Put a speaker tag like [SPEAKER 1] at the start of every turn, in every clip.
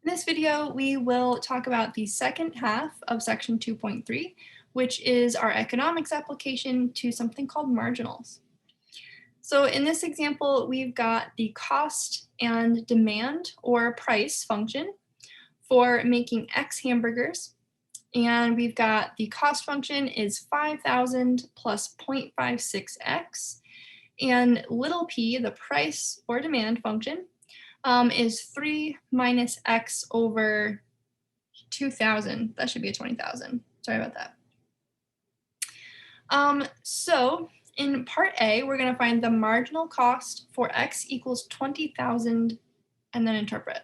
[SPEAKER 1] In this video, we will talk about the second half of section 2.3, which is our economics application to something called marginals. So in this example, we've got the cost and demand or price function for making X hamburgers. And we've got the cost function is 5,000 plus 0.56x. And little p, the price or demand function, is 3 minus x over 2,000. That should be a 20,000. Sorry about that. So in part A, we're going to find the marginal cost for x equals 20,000 and then interpret.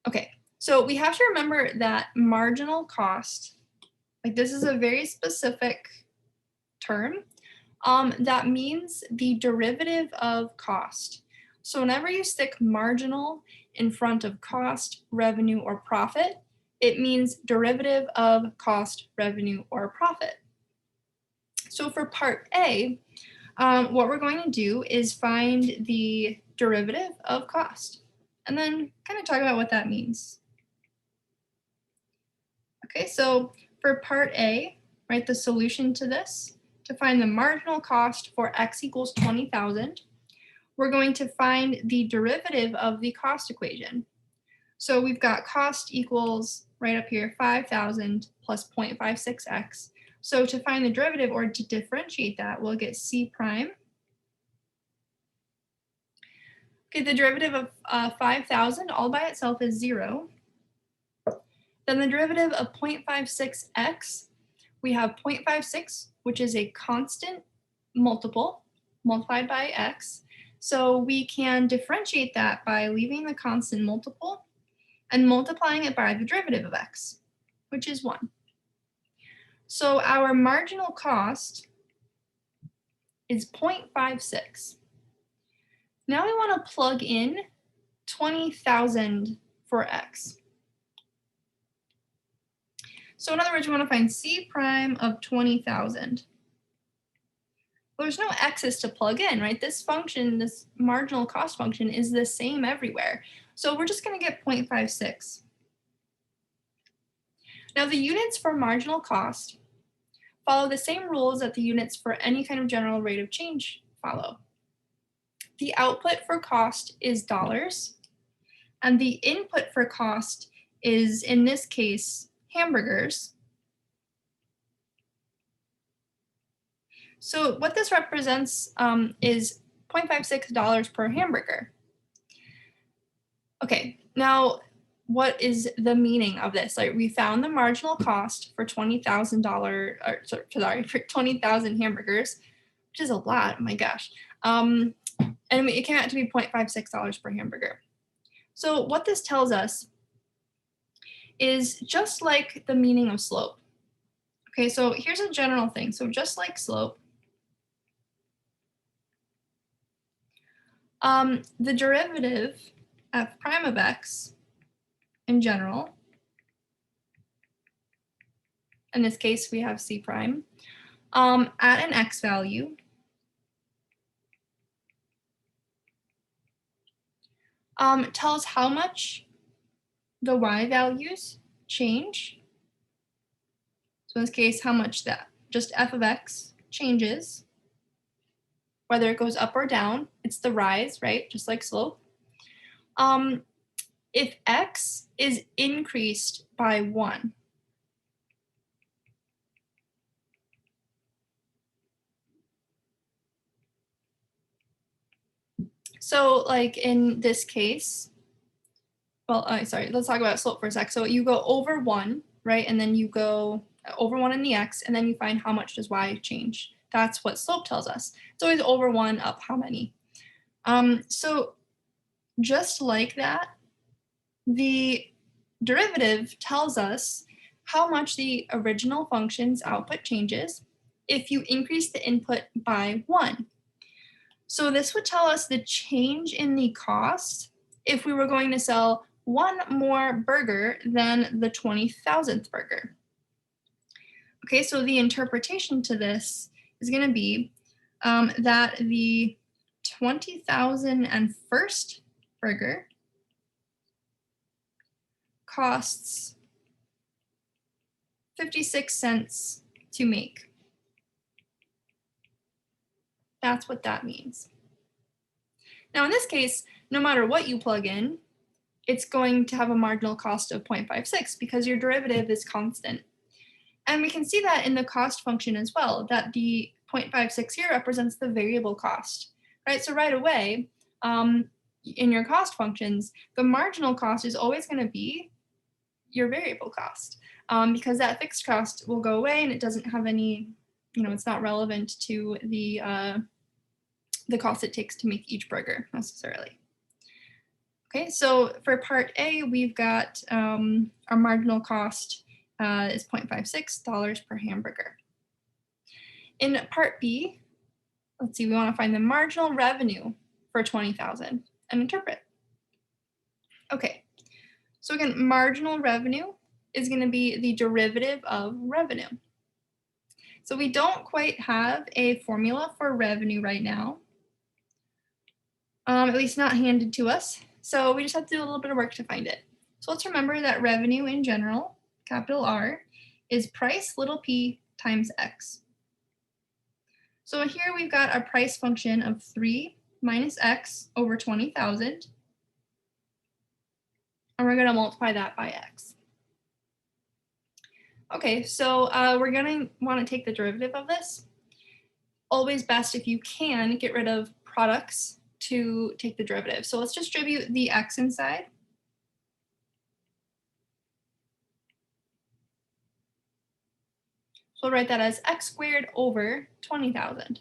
[SPEAKER 1] Okay, so we have to remember that marginal cost, like this is a very specific term, that means the derivative of cost. So whenever you stick marginal in front of cost, revenue, or profit, it means derivative of cost, revenue, or profit. So for part A, what we're going to do is find the derivative of cost and then kind of talk about what that means. Okay, so for part A, write the solution to this. To find the marginal cost for x equals 20,000, we're going to find the derivative of the cost equation. So we've got cost equals, right up here, 5,000 plus 0.56x. So to find the derivative or to differentiate that, we'll get c prime. Okay, the derivative of 5,000 all by itself is 0. Then the derivative of 0.56x, we have 0.56, which is a constant multiple multiplied by x. So we can differentiate that by leaving the constant multiple and multiplying it by the derivative of x, which is 1. So our marginal cost is 0.56. Now we want to plug in 20,000 for x. So in other words, we want to find c prime of 20,000. Well, there's no x's to plug in, right? This function, this marginal cost function, is the same everywhere. So we're just going to get 0.56. Now the units for marginal cost follow the same rules that the units for any kind of general rate of change follow. The output for cost is dollars, and the input for cost is, in this case, hamburgers. So what this represents is $0.56 per hamburger. Okay, now what is the meaning of this? Like, we found the marginal cost for for 20,000 hamburgers, which is a lot. Oh my gosh. And it came out to be $0.56 per hamburger. So what this tells us is just like the meaning of slope. Okay, so here's a general thing. So just like slope, the derivative f prime of x in general, in this case we have c prime, at an x value tells how much the y values change. So in this case, how much that just f of x changes, whether it goes up or down. It's the rise, right? Just like slope. If x is increased by 1, so like in this case, well, sorry, let's talk about slope for a sec. So you go over 1, right? And then you go over 1 in the x, and then you find how much does y change. That's what slope tells us. It's always over 1 up how many. So just like that, the derivative tells us how much the original function's output changes if you increase the input by 1. So this would tell us the change in the cost if we were going to sell one more burger than the 20,000th burger. Okay, so the interpretation to this is going to be that the 20,001st burger costs 56 cents to make. That's what that means. Now in this case, no matter what you plug in, it's going to have a marginal cost of 0.56 because your derivative is constant. And we can see that in the cost function as well, that the 0.56 here represents the variable cost, right? So right away, in your cost functions, the marginal cost is always going to be your variable cost because that fixed cost will go away and it doesn't have any, it's not relevant to the cost it takes to make each burger necessarily. Okay, so for part A, we've got our marginal cost is $0.56 per hamburger. In part B, let's see, we want to find the marginal revenue for 20,000 and interpret. Okay, so again, marginal revenue is going to be the derivative of revenue. So we don't quite have a formula for revenue right now, at least not handed to us. So we just have to do a little bit of work to find it. So let's remember that revenue in general, capital R, is price little p times x. So here we've got our price function of 3 minus x over 20,000. And we're going to multiply that by x. Okay, so we're going to want to take the derivative of this. Always best if you can get rid of products to take the derivative. So let's distribute the x inside. So we'll write that as x squared over 20,000.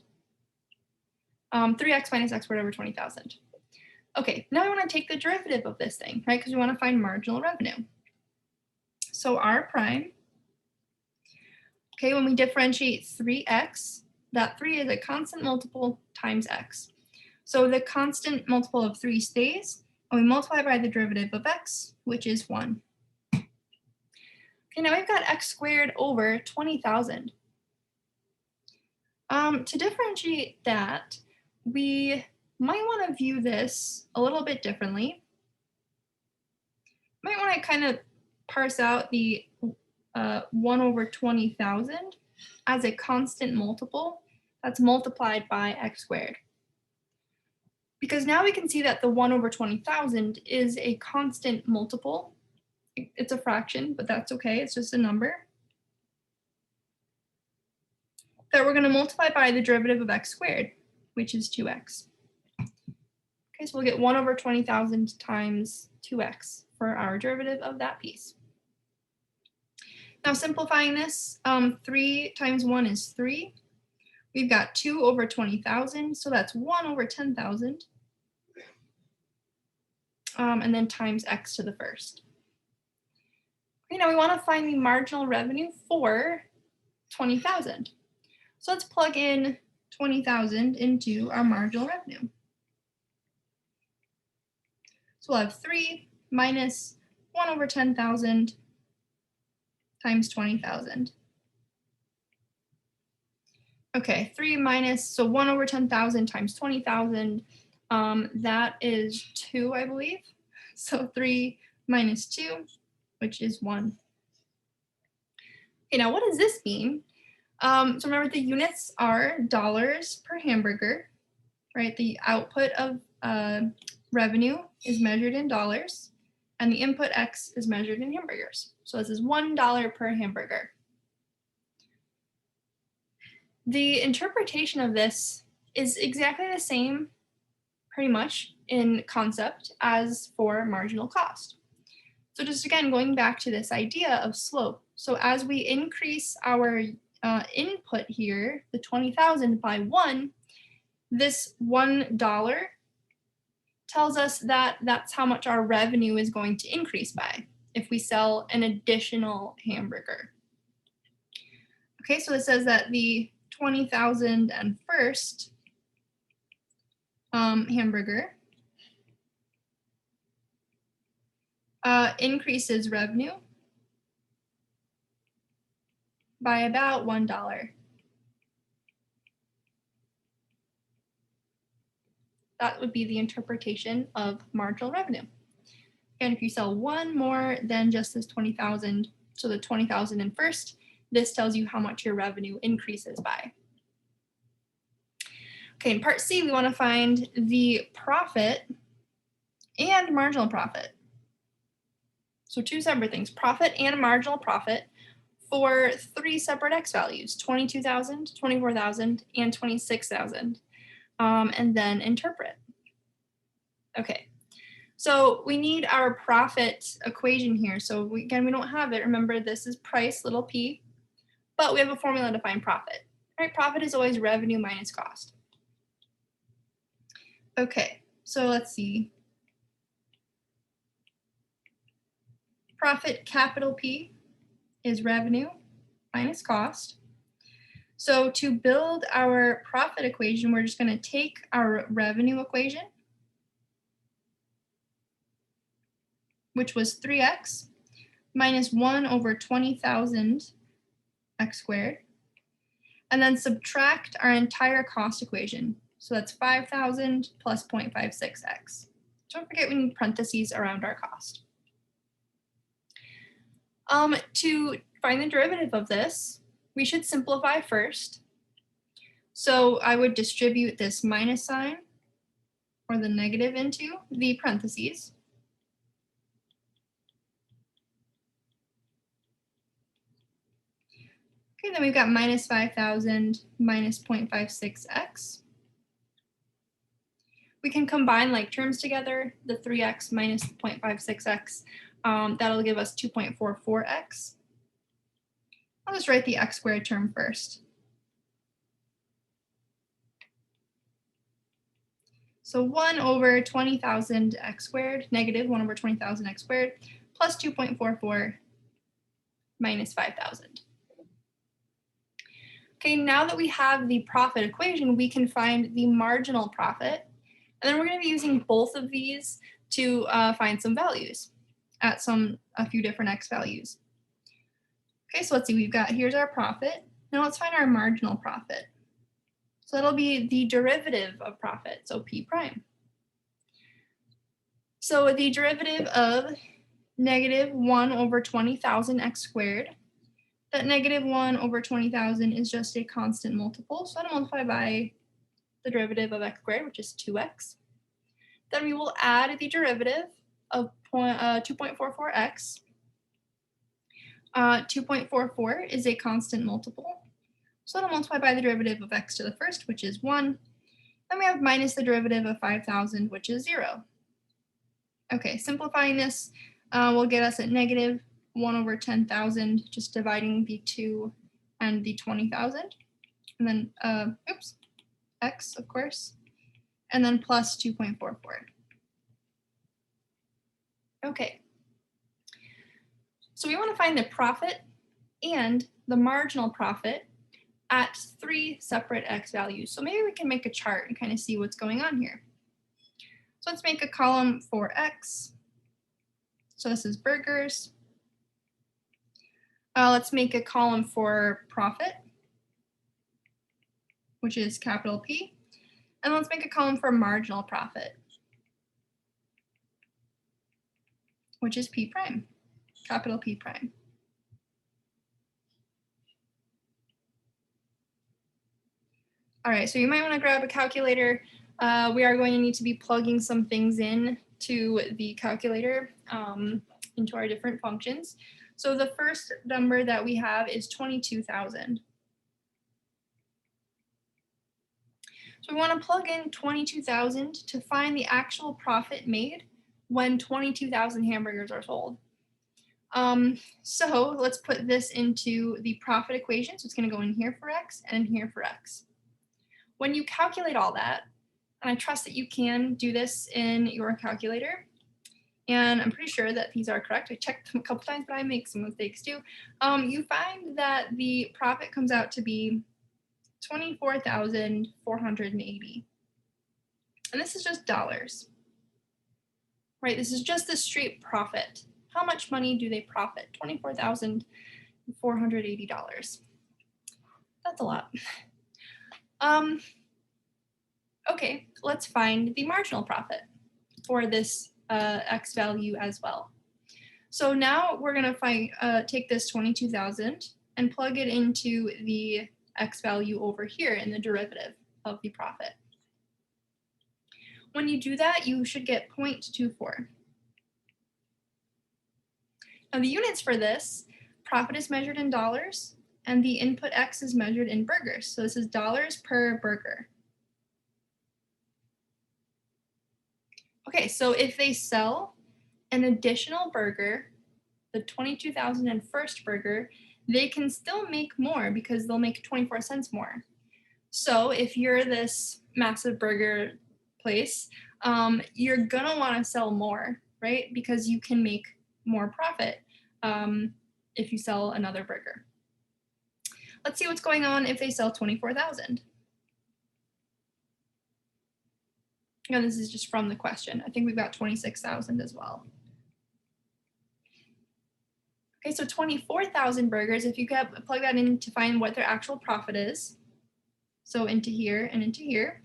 [SPEAKER 1] 3x minus x squared over 20,000. Okay, now we want to take the derivative of this thing, right? Because we want to find marginal revenue. So r prime, okay, when we differentiate 3x, that 3 is a constant multiple times x. So the constant multiple of 3 stays, and we multiply by the derivative of x, which is 1. Okay, now we've got x squared over 20,000. To differentiate that, we might want to view this a little bit differently. Might want to kind of parse out the 1 over 20,000 as a constant multiple that's multiplied by x squared. Because now we can see that the 1 over 20,000 is a constant multiple. It's a fraction, but that's okay. It's just a number that we're going to multiply by the derivative of x squared, which is 2x. Okay, so we'll get 1 over 20,000 times 2x for our derivative of that piece. Now simplifying this, 3 times 1 is 3. We've got 2 over 20,000, so that's 1 over 10,000. And then times x to the first. Okay, now we want to find the marginal revenue for 20,000. So let's plug in 20,000 into our marginal revenue. So we'll have 3 minus 1 over 10,000 times 20,000. Okay, 3 minus, so 1 over 10,000 times 20,000, that is 2, I believe. So 3 minus 2, which is 1. Okay, now what does this mean? So remember the units are dollars per hamburger, right? The output of revenue is measured in dollars, and the input x is measured in hamburgers. So this is $1 per hamburger. The interpretation of this is exactly the same, pretty much, in concept as for marginal cost. So just again, going back to this idea of slope. So as we increase our input here, the 20,000 by 1, this $1 tells us that that's how much our revenue is going to increase by if we sell an additional hamburger. Okay, so it says that the 20,001st hamburger increases revenue by about $1. That would be the interpretation of marginal revenue. And if you sell one more than just this 20,000, so the 20,000 in first, this tells you how much your revenue increases by. Okay, in part C, we want to find the profit and marginal profit. So two separate things, profit and marginal profit for three separate X values, 22,000, 24,000, and 26,000, and then interpret. Okay, so we need our profit equation here. So again, we don't have it. Remember, this is price, little p, but we have a formula to find profit. Right? Profit is always revenue minus cost. Okay, so let's see. Profit, capital P, is revenue minus cost. So to build our profit equation, we're just going to take our revenue equation, which was 3x minus 1 over 20,000 x squared, and then subtract our entire cost equation. So that's 5,000 plus 0.56x. Don't forget we need parentheses around our cost. To find the derivative of this, we should simplify first. So I would distribute this minus sign or the negative into the parentheses. Okay, then we've got minus 5,000 minus 0.56x. We can combine like terms together, the 3x minus 0.56x. That'll give us 2.44x. I'll just write the x squared term first. So 1 over 20,000 x squared, negative 1 over 20,000 x squared, plus 2.44 minus 5,000. Okay, now that we have the profit equation, we can find the marginal profit. And then we're going to be using both of these to find some values at a few different x values. Okay, so let's see, here's our profit. Now let's find our marginal profit. So that'll be the derivative of profit, so p prime. So the derivative of negative 1 over 20,000 x squared, that negative 1 over 20,000 is just a constant multiple, so that'll multiply by the derivative of x squared, which is 2x. Then we will add the derivative of 2.44x. 2.44 is a constant multiple, so it'll multiply by the derivative of x to the first, which is 1. Then we have minus the derivative of 5,000, which is 0. Okay, simplifying this will get us at negative 1 over 10,000, just dividing the 2 and the 20,000. And then, x, of course, and then plus 2.44. Okay. So we want to find the profit and the marginal profit at three separate x values. So maybe we can make a chart and kind of see what's going on here. So let's make a column for x. So this is burgers. Let's make a column for profit, which is capital P. And let's make a column for marginal profit, which is P prime, capital P prime. All right, so you might want to grab a calculator. We are going to need to be plugging some things in to the calculator into our different functions. So the first number that we have is 22,000. So we want to plug in 22,000 to find the actual profit made when 22,000 hamburgers are sold. So let's put this into the profit equation. So it's going to go in here for x and in here for x. When you calculate all that, and I trust that you can do this in your calculator, and I'm pretty sure that these are correct. I checked them a couple times, but I make some mistakes too. You find that the profit comes out to be 24,480. And this is just dollars, right? This is just the straight profit. How much money do they profit? $24,480. That's a lot. Okay, let's find the marginal profit for this x value as well. So now we're going to take this 22,000 and plug it into the x value over here in the derivative of the profit. When you do that, you should get 0.24. Now the units for this, profit is measured in dollars, and the input x is measured in burgers. So this is dollars per burger. Okay, so if they sell an additional burger, the 22,001st burger, they can still make more because they'll make 24 cents more. So if you're this massive burger place, you're gonna want to sell more, right? Because you can make more profit if you sell another burger. Let's see what's going on if they sell 24,000. Again, this is just from the question. I think we've got 26,000 as well. Okay, so 24,000 burgers, if you plug that in to find what their actual profit is, so into here and into here,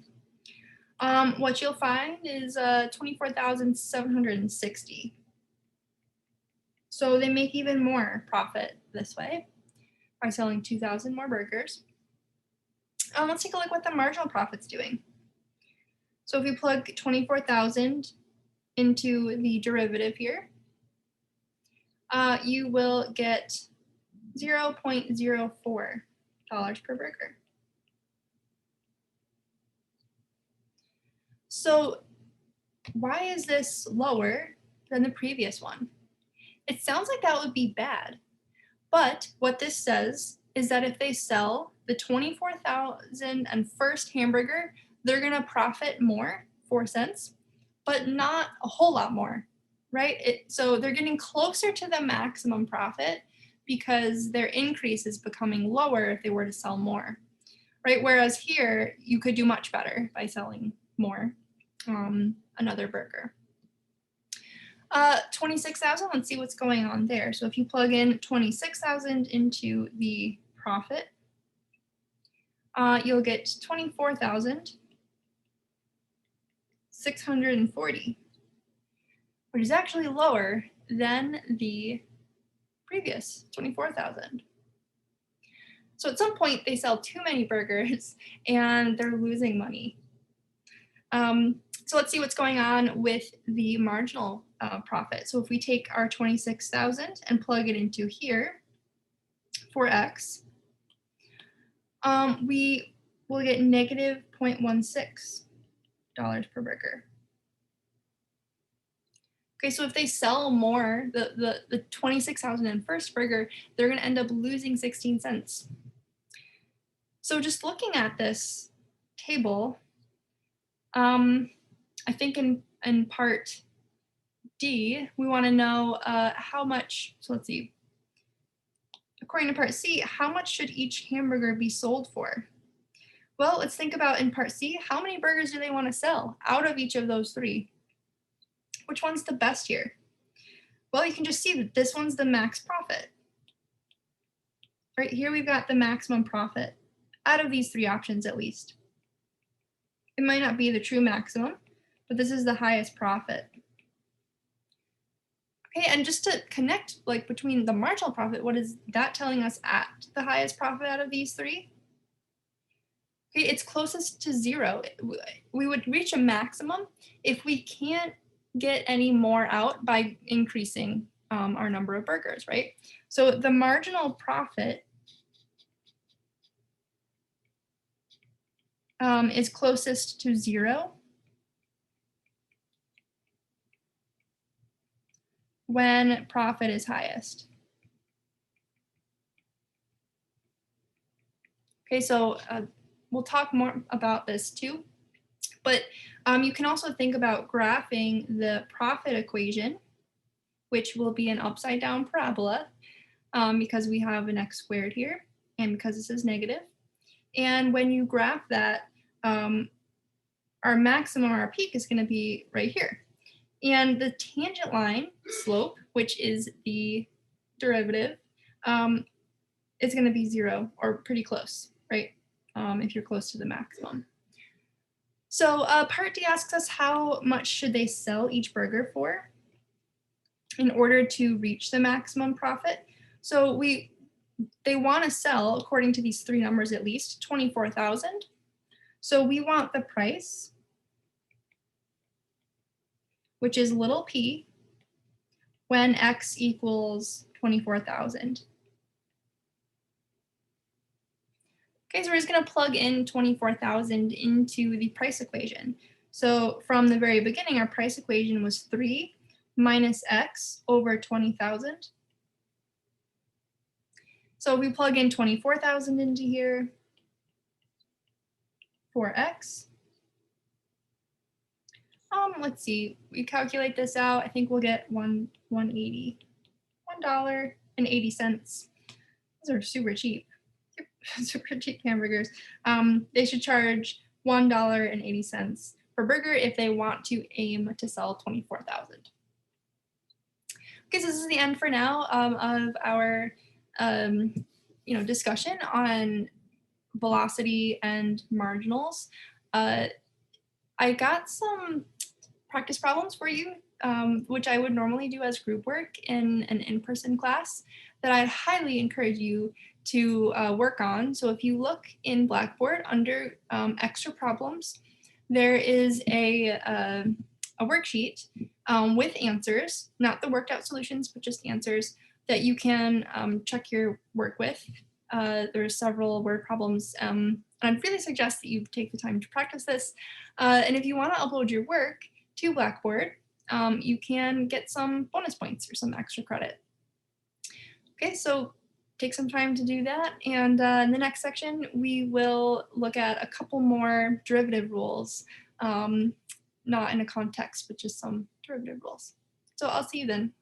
[SPEAKER 1] what you'll find is 24,760. So they make even more profit this way by selling 2,000 more burgers. Let's take a look what the marginal profit's doing. So if you plug 24,000 into the derivative here, you will get $0.04 per burger. So why is this lower than the previous one? It sounds like that would be bad, but what this says is that if they sell the 24,001st hamburger, they're gonna profit more, 4 cents, but not a whole lot more, right? So they're getting closer to the maximum profit because their increase is becoming lower if they were to sell more, right? Whereas here, you could do much better by selling more, another burger. 26,000, let's see what's going on there. So if you plug in 26,000 into the profit, you'll get 24,640, which is actually lower than the previous 24,000. So at some point they sell too many burgers and they're losing money. So let's see what's going on with the marginal profit. So if we take our 26,000 and plug it into here for x, we will get negative $0.16 per burger. Okay, so if they sell more, the 26,001st burger, they're going to end up losing 16 cents. So just looking at this table, I think in part D, we want to know how much, so let's see, according to part C, how much should each hamburger be sold for? Well, let's think about in part C, how many burgers do they want to sell out of each of those three? Which one's the best here? Well, you can just see that this one's the max profit. Right here, we've got the maximum profit out of these three options at least. It might not be the true maximum, but this is the highest profit. Okay, and just to connect like between the marginal profit, what is that telling us at the highest profit out of these three? Okay, it's closest to 0. We would reach a maximum if we can't get any more out by increasing our number of burgers, right? So the marginal profit is closest to 0 when profit is highest. Okay, so we'll talk more about this too, but you can also think about graphing the profit equation, which will be an upside down parabola because we have an x squared here and because this is negative. And when you graph that, our maximum, our peak is going to be right here. And the tangent line slope, which is the derivative, is going to be 0 or pretty close, right? If you're close to the maximum. So part D asks us how much should they sell each burger for in order to reach the maximum profit. So they want to sell, according to these three numbers at least, 24,000. So we want the price, which is little p, when x equals 24,000. Okay, so we're just going to plug in 24,000 into the price equation. So from the very beginning, our price equation was 3 minus x over 20,000. So we plug in 24,000 into here for x. Let's see, we calculate this out. I think we'll get $1.80. Those are super cheap. Super cheap hamburgers. They should charge $1.80 per burger if they want to aim to sell 24,000. Okay, so this is the end for now of our discussion on velocity and marginals. I got some practice problems for you, which I would normally do as group work in an in-person class that I'd highly encourage you to work on. So if you look in Blackboard under extra problems, there is a worksheet with answers, not the worked out solutions, but just answers that you can check your work with. There's several word problems, and I'd really suggest that you take the time to practice this. And if you want to upload your work to Blackboard, you can get some bonus points or some extra credit. Okay, so take some time to do that. And in the next section, we will look at a couple more derivative rules, not in a context, but just some derivative rules. So I'll see you then.